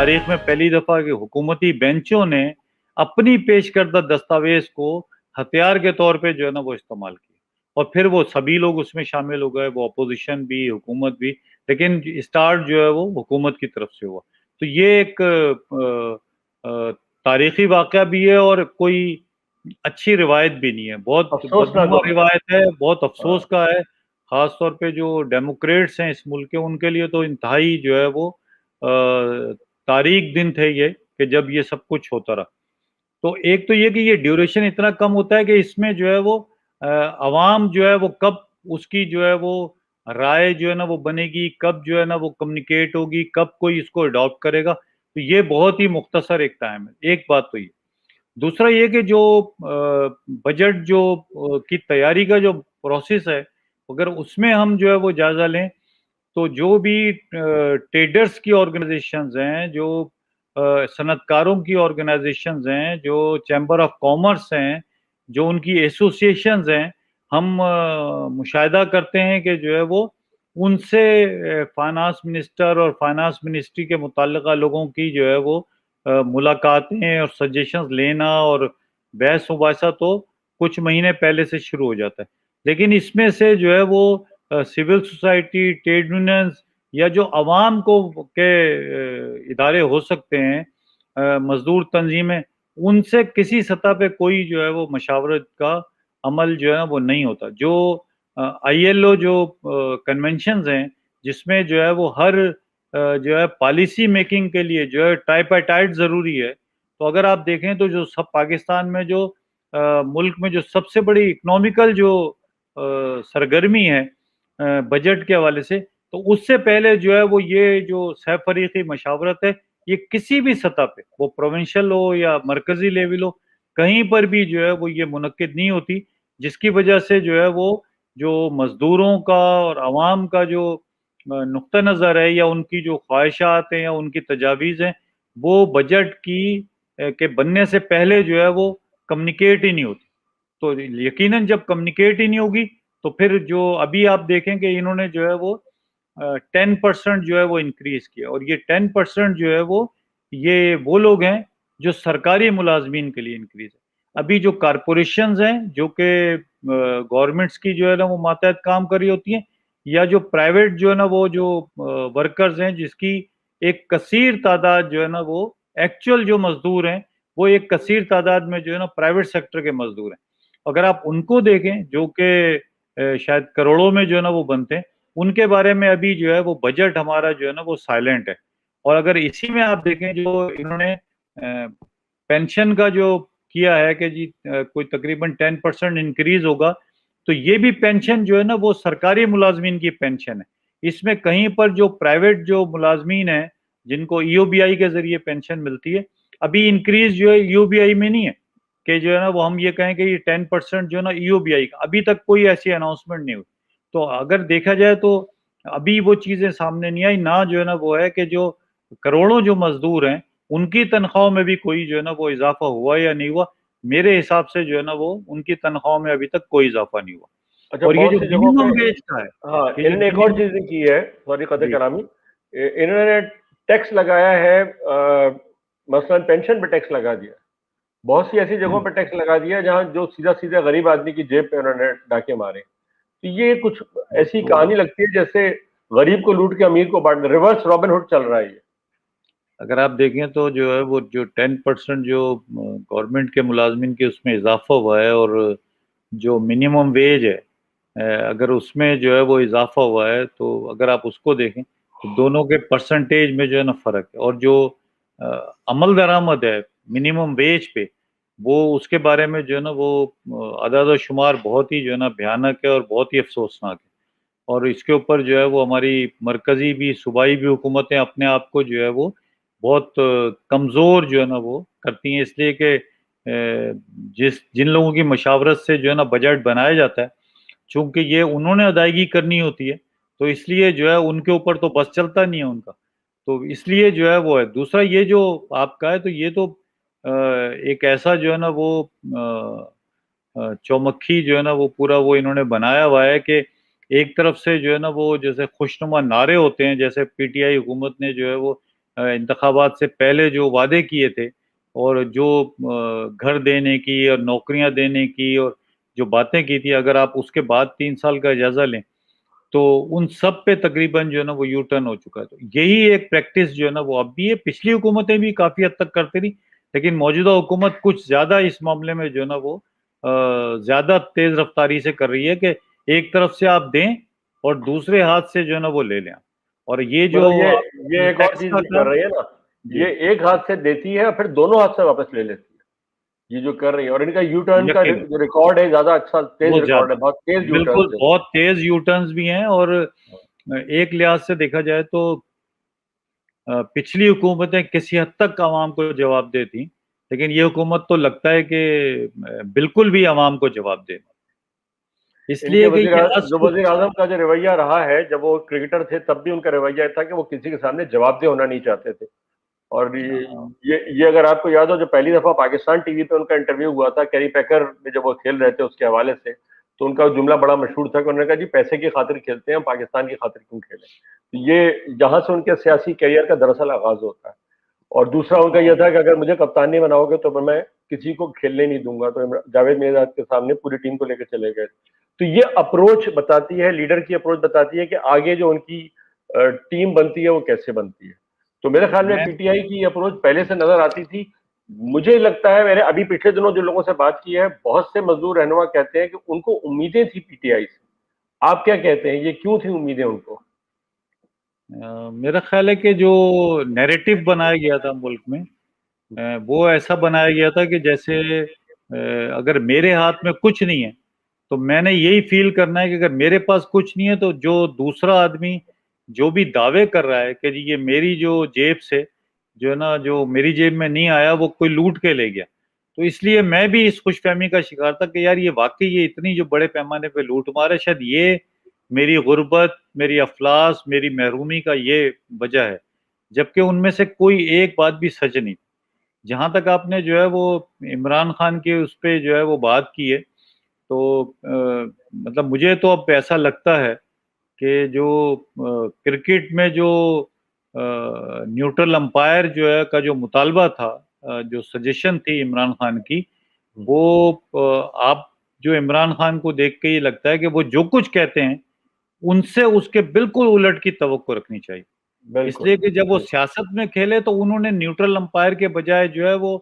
تاریخ میں پہلی دفعہ کہ حکومتی بینچوں نے اپنی پیش کردہ دستاویز کو ہتھیار کے طور پہ جو ہے نا وہ استعمال کیا، اور پھر وہ سبھی لوگ اس میں شامل ہو گئے، وہ اپوزیشن بھی، حکومت بھی، لیکن اسٹارٹ جو ہے وہ حکومت کی طرف سے ہوا۔ تو یہ ایک تاریخی واقعہ بھی ہے اور کوئی اچھی روایت بھی نہیں ہے، بہت افسوسناک بدنما ہوتا روایت ہے، بہت ہاں افسوس کا ہے، خاص طور پہ جو ڈیموکریٹس ہیں اس ملک کے، ان کے لیے تو انتہائی جو ہے وہ تاریخ دن تھے یہ، کہ جب یہ سب کچھ ہوتا رہا۔ تو ایک تو یہ کہ یہ ڈیوریشن اتنا کم ہوتا ہے کہ اس میں جو ہے وہ عوام جو ہے وہ کب اس کی جو ہے وہ رائے جو ہے نا وہ بنے گی، کب جو ہے نا وہ کمیونیکیٹ ہوگی، کب کوئی اس کو اڈاپٹ کرے گا، تو یہ بہت ہی مختصر ایک ٹائم ہے۔ ایک بات تو یہ، دوسرا یہ کہ جو بجٹ جو کی تیاری کا جو پروسیس ہے، اگر اس میں ہم جو ہے وہ جائزہ لیں تو جو بھی ٹریڈرز کی آرگنائزیشنز ہیں، جو صنعت کاروں کی آرگنائزیشنز ہیں، جو چیمبر آف کامرس ہیں، جو ان کی ایسوسیشنز ہیں، ہم مشاہدہ کرتے ہیں کہ جو ہے وہ ان سے فائنانس منسٹر اور فائنانس منسٹری کے متعلقہ لوگوں کی جو ہے وہ ملاقاتیں اور سجیشنز لینا اور بحث مباحثہ تو کچھ مہینے پہلے سے شروع ہو جاتا ہے، لیکن اس میں سے جو ہے وہ سول سوسائٹی، ٹریڈ یونینز یا جو عوام کو کے ادارے ہو سکتے ہیں، مزدور تنظیمیں، ان سے کسی سطح پہ کوئی جو ہے وہ مشاورت کا عمل جو ہے وہ نہیں ہوتا۔ جو آئی ایل او جو کنونشنز ہیں، جس میں جو ہے وہ ہر جو ہے پالیسی میکنگ کے لیے جو ہے ٹائپائٹائٹ ضروری ہے، تو اگر آپ دیکھیں تو جو سب پاکستان میں جو ملک میں جو سب سے بڑی اکنامیکل جو سرگرمی ہے بجٹ کے حوالے سے، تو اس سے پہلے جو ہے وہ یہ جو سہ فریقی مشاورت ہے، یہ کسی بھی سطح پہ، وہ پروونشل ہو یا مرکزی لیول ہو، کہیں پر بھی جو ہے وہ یہ منعقد نہیں ہوتی، جس کی وجہ سے جو ہے وہ جو مزدوروں کا اور عوام کا جو نقطہ نظر ہے یا ان کی جو خواہشات ہیں یا ان کی تجاویز ہیں، وہ بجٹ کی کے بننے سے پہلے جو ہے وہ کمیونیکیٹ ہی نہیں ہوتی۔ تو یقیناً جب کمیونیکیٹ ہی نہیں ہوگی تو پھر جو ابھی آپ دیکھیں کہ انہوں نے جو ہے وہ 10% جو ہے وہ انکریز کیا، اور یہ 10% جو ہے وہ لوگ ہیں جو سرکاری ملازمین کے لیے انکریز ہے۔ ابھی جو کارپوریشنز ہیں جو کہ گورنمنٹس کی جو ہے نا وہ ماتحت کام کر رہی ہوتی ہیں، یا جو پرائیویٹ جو ہے نا وہ جو ورکرز ہیں، جس کی ایک کثیر تعداد جو ہے نا وہ ایکچوئل جو مزدور ہیں، وہ ایک کثیر تعداد میں جو ہے نا پرائیویٹ سیکٹر کے مزدور ہیں۔ اگر آپ ان کو دیکھیں جو کہ شاید کروڑوں میں جو ہے نا وہ بنتے ہیں، ان کے بارے میں ابھی جو ہے وہ بجٹ ہمارا جو ہے نا وہ سائلنٹ ہے۔ اور اگر اسی میں آپ دیکھیں جو انہوں نے پینشن کا جو کیا ہے کہ جی کوئی تقریباً 10% انکریز ہوگا، تو یہ بھی پینشن جو ہے نا وہ سرکاری ملازمین کی پینشن ہے، اس میں کہیں پر جو پرائیویٹ جو ملازمین ہیں جن کو ای او بی آئی کے ذریعے پینشن ملتی ہے، ابھی انکریز جو ہے ای او بی آئی میں نہیں ہے کہ جو ہے نا وہ ہم یہ کہیں کہ یہ 10% جو ہے نا ای او بی آئی کا، ابھی تک کوئی ایسی اناؤنسمنٹ نہیں ہوئی۔ تو اگر دیکھا جائے تو ابھی وہ چیزیں سامنے نہیں آئی، نہ جو ہے نا وہ ہے کہ جو کروڑوں جو مزدور ہیں ان کی تنخواہوں میں بھی کوئی جو ہے نا وہ اضافہ ہوا یا نہیں ہوا، میرے حساب سے جو ہے نا وہ ان کی تنخواہوں میں ابھی تک کوئی اضافہ نہیں ہوا۔ اچھا، اور یہ بہت جو سی جگہوں پہ منیمم ویج کا ہے، ہاں یہ جو انہوں نے ایک اور چیز بھی کی ہے، سوری قدر جی کرامی، انہوں نے ٹیکس لگایا ہے، مثلا پینشن پہ ٹیکس لگا دیا، بہت سی ایسی جگہوں پہ ٹیکس لگا دیا جہاں جو سیدھا سیدھا غریب آدمی کی جیب پہ انہوں نے ڈاکے مارے۔ تو یہ کچھ ایسی تو کہانی لگتی ہے جیسے غریب کو لوٹ کے امیر کو بانٹنا، ریورس رابن ہوڈ چل رہا ہے یہ۔ اگر آپ دیکھیں تو جو ہے وہ جو 10% جو گورنمنٹ کے ملازمین کے اس میں اضافہ ہوا ہے، اور جو منیمم ویج ہے اگر اس میں جو ہے وہ اضافہ ہوا ہے، تو اگر آپ اس کو دیکھیں تو دونوں کے پرسنٹیج میں جو ہے نا فرق ہے، اور جو عمل درآمد ہے منیمم ویج پہ، وہ اس کے بارے میں جو ہے نا وہ اعداد و شمار بہت ہی جو ہے نا بھیانک ہے اور بہت ہی افسوسناک ہے۔ اور اس کے اوپر جو ہے وہ ہماری مرکزی بھی صوبائی بھی حکومتیں اپنے آپ کو جو ہے وہ بہت کمزور جو ہے نا وہ کرتی ہیں، اس لیے کہ جن لوگوں کی مشاورت سے جو ہے نا بجٹ بنایا جاتا ہے، چونکہ یہ انہوں نے ادائیگی کرنی ہوتی ہے، تو اس لیے جو ہے ان کے اوپر تو بس چلتا نہیں ہے ان کا، تو اس لیے جو ہے وہ ہے۔ دوسرا یہ جو آپ کا ہے تو یہ تو ایک ایسا جو ہے نا وہ چومکھی جو ہے نا وہ پورا وہ انہوں نے بنایا ہوا ہے کہ ایک طرف سے جو ہے نا وہ جیسے خوشنما نعرے ہوتے ہیں، جیسے پی ٹی آئی حکومت نے جو ہے وہ انتخابات سے پہلے جو وعدے کیے تھے اور جو گھر دینے کی اور نوکریاں دینے کی اور جو باتیں کی تھی، اگر آپ اس کے بعد 3 سال کا جائزہ لیں تو ان سب پہ تقریباً جو ہے نا وہ یو ٹرن ہو چکا ہے. تو یہی ایک پریکٹس جو ہے نا وہ اب بھی ہے. پچھلی حکومتیں بھی کافی حد تک کرتی رہی، لیکن موجودہ حکومت کچھ زیادہ اس معاملے میں جو ہے نا وہ زیادہ تیز رفتاری سے کر رہی ہے کہ ایک طرف سے آپ دیں اور دوسرے ہاتھ سے جو ہے نا وہ لے لیں. اور یہ جو مطلب یہ ایک اور ٹیکس چیز کا بھی تھا. کر رہی ہے نا، جی، یہ ایک ہاتھ سے دیتی ہے اور پھر دونوں ہاتھ سے واپس لے لیتی ہے، یہ جو کر رہی ہے. اور ان کا یو ٹرن کا یقین جو ریکارڈ ہے زیادہ اچھا، تیز بہت ریکارڈ زیادہ، ہے، بہت تیز یو بالکل ٹرن دیتے بہت تیز یو ٹرنز بھی ہیں. اور ایک لحاظ سے دیکھا جائے تو پچھلی حکومتیں کسی حد تک عوام کو جواب دیتی، لیکن یہ حکومت تو لگتا ہے کہ بالکل بھی عوام کو جواب دے. اس ان کے لیے کہ یہ آج جو وزیر اعظم کا جو رویہ رہا ہے، جب وہ کرکٹر تھے تب بھی ان کا رویہ تھا کہ وہ کسی کے سامنے جواب دہ ہونا نہیں چاہتے تھے. اور یہ اگر آپ کو یاد ہو، جو پہلی دفعہ پاکستان ٹی وی پہ ان کا انٹرویو ہوا تھا کیری پیکر میں، جب وہ کھیل رہے تھے اس کے حوالے سے، تو ان کا جملہ بڑا مشہور تھا کہ انہوں نے کہا جی پیسے کی خاطر کھیلتے ہیں، ہم پاکستان کی خاطر کیوں کھیلیں. یہ جہاں سے ان کے سیاسی کیریئر کا دراصل آغاز ہوتا ہے. اور دوسرا ان کا یہ تھا کہ اگر مجھے کپتان نہیں بناؤ گے تو میں کسی کو کھیلنے نہیں دوں گا. تو جاوید میرداد کے سامنے پوری ٹیم کو لے کے چلے گئے. تو یہ اپروچ بتاتی ہے، لیڈر کی اپروچ بتاتی ہے کہ آگے جو ان کی ٹیم بنتی ہے وہ کیسے بنتی ہے. تو میرے خیال میں میں پی ٹی آئی کی اپروچ پہلے سے نظر آتی تھی. مجھے لگتا ہے، ابھی پچھلے دنوں جو لوگوں سے بات کی ہے، بہت سے مزدور رہنما کہتے ہیں کہ ان کو امیدیں تھی پی ٹی آئی سے. آپ کیا کہتے ہیں، یہ کیوں تھی امیدیں ان کو؟ میرا خیال ہے کہ جو نیریٹو بنایا گیا تھا ملک میں، وہ ایسا بنایا گیا تھا کہ جیسے اگر میرے ہاتھ میں کچھ نہیں ہے تو میں نے یہی فیل کرنا ہے کہ اگر میرے پاس کچھ نہیں ہے تو جو دوسرا آدمی جو بھی دعوے کر رہا ہے کہ جی یہ میری جو جیب سے جو ہے نا، جو میری جیب میں نہیں آیا وہ کوئی لوٹ کے لے گیا. تو اس لیے میں بھی اس خوش فہمی کا شکار تھا کہ یار یہ واقعی یہ اتنی جو بڑے پیمانے پہ لوٹ مار ہے، شاید یہ میری غربت، میری افلاس، میری محرومی کا یہ وجہ ہے، جبکہ ان میں سے کوئی ایک بات بھی سچ نہیں. جہاں تک آپ نے جو ہے وہ عمران خان کے اس پہ جو ہے وہ بات کی ہے، تو مطلب مجھے تو اب ایسا لگتا ہے کہ جو کرکٹ میں جو نیوٹرل امپائر جو ہے کا جو مطالبہ تھا، جو سجیشن تھی عمران خان کی، وہ آپ جو عمران خان کو دیکھ کے یہ لگتا ہے کہ وہ جو کچھ کہتے ہیں ان سے اس کے بالکل الٹ کی توقع رکھنی چاہیے. اس بالکل لیے کہ جب وہ بالکل. سیاست میں کھیلے تو انہوں نے نیوٹرل امپائر کے بجائے جو ہے وہ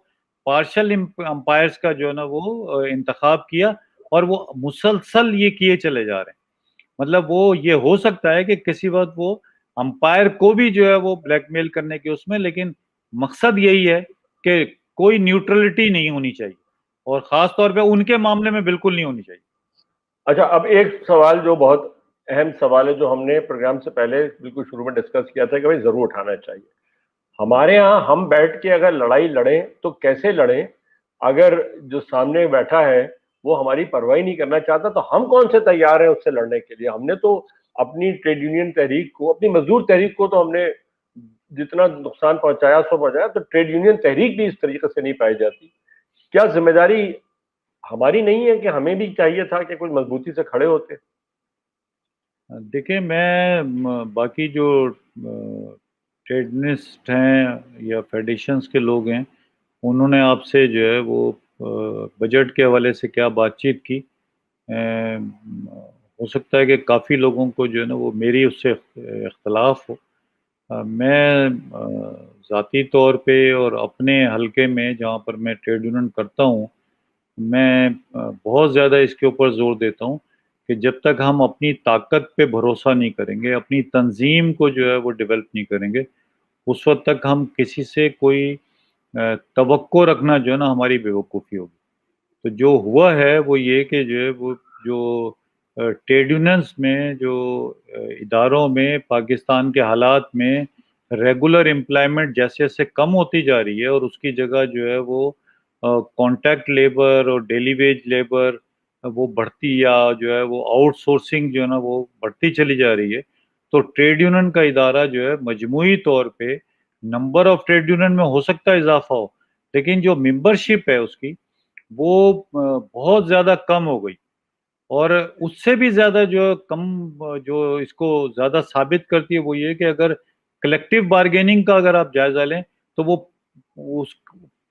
پارشل امپائرز کا جو ہے نا وہ انتخاب کیا، اور وہ مسلسل یہ کیے چلے جا رہے ہیں. مطلب وہ یہ ہو سکتا ہے کہ کسی وقت وہ امپائر کو بھی جو ہے وہ بلیک میل کرنے کے اس میں، لیکن مقصد یہی ہے کہ کوئی نیوٹرلٹی نہیں ہونی چاہیے، اور خاص طور پہ ان کے معاملے میں بالکل نہیں ہونی چاہیے. اچھا، اب ایک سوال جو بہت اہم سوال ہے، جو ہم نے پروگرام سے پہلے بالکل شروع میں ڈسکس کیا تھا کہ بھائی ضرور اٹھانا چاہیے. ہمارے ہاں ہم بیٹھ کے اگر لڑائی لڑیں تو کیسے لڑیں؟ اگر جو سامنے بیٹھا ہے وہ ہماری پرواہی نہیں کرنا چاہتا تو ہم کون سے تیار ہیں اس سے لڑنے کے لیے؟ ہم نے تو اپنی ٹریڈ یونین تحریک کو، اپنی مزدور تحریک کو تو ہم نے جتنا نقصان پہنچایا سو پہنچایا، تو ٹریڈ یونین تحریک بھی اس طریقے سے نہیں پائی جاتی. کیا ذمہ داری ہماری نہیں ہے کہ ہمیں بھی چاہیے تھا کہ کچھ مضبوطی سے کھڑے ہوتے؟ دیکھیں، میں باقی جو ٹریڈنسٹ ہیں یا فیڈریشنز کے لوگ ہیں، انہوں نے آپ سے جو ہے وہ بجٹ کے حوالے سے کیا بات چیت کی. ہو سکتا ہے کہ کافی لوگوں کو جو ہے نا وہ میری اس سے اختلاف ہو. میں ذاتی طور پہ اور اپنے حلقے میں جہاں پر میں ٹریڈ یونین کرتا ہوں، میں بہت زیادہ اس کے اوپر زور دیتا ہوں کہ جب تک ہم اپنی طاقت پہ بھروسہ نہیں کریں گے، اپنی تنظیم کو جو ہے وہ ڈیولپ نہیں کریں گے، اس وقت تک ہم کسی سے کوئی توقع رکھنا جو ہے نا ہماری بے وقوفی ہوگی. تو جو ہوا ہے وہ یہ کہ جو ہے وہ جو ٹریڈ یونینز میں جو اداروں میں پاکستان کے حالات میں ریگولر امپلائمنٹ جیسے جیسے کم ہوتی جا رہی ہے، اور اس کی جگہ جو ہے وہ کانٹیکٹ لیبر اور ڈیلی ویج لیبر وہ بڑھتی، یا جو ہے وہ آؤٹ سورسنگ جو ہے نا وہ بڑھتی چلی جا رہی ہے، تو ٹریڈ یونین کا ادارہ جو ہے مجموعی طور پہ نمبر آف ٹریڈ یونین میں ہو سکتا ہے اضافہ ہو، لیکن جو ممبرشپ ہے اس کی وہ بہت زیادہ کم ہو گئی. اور اس سے بھی زیادہ جو کم جو اس کو زیادہ ثابت کرتی ہے وہ یہ کہ اگر کلیکٹو بارگیننگ کا اگر آپ جائزہ لیں تو وہ اس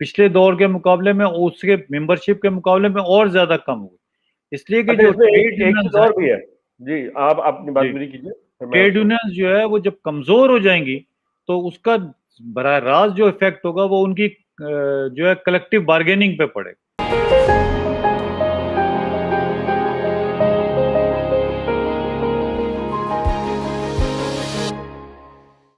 پچھلے دور کے مقابلے میں اس کے ممبرشپ کے مقابلے میں اور زیادہ کم ہوئی، اس لیے کہ اچھا جو اس میں ٹریڈ ایک چیز یونینز ہیں، اور بھی ہے جی، آپ اپنی بات جی میری کیجیے پھر میں ٹریڈ اس کو یونینز جو ہے وہ جب کمزور ہو جائیں گی تو اس کا براہ راست جو افیکٹ ہوگا وہ ان کی جو ہے کلیکٹو بارگیننگ پہ پڑے گا۔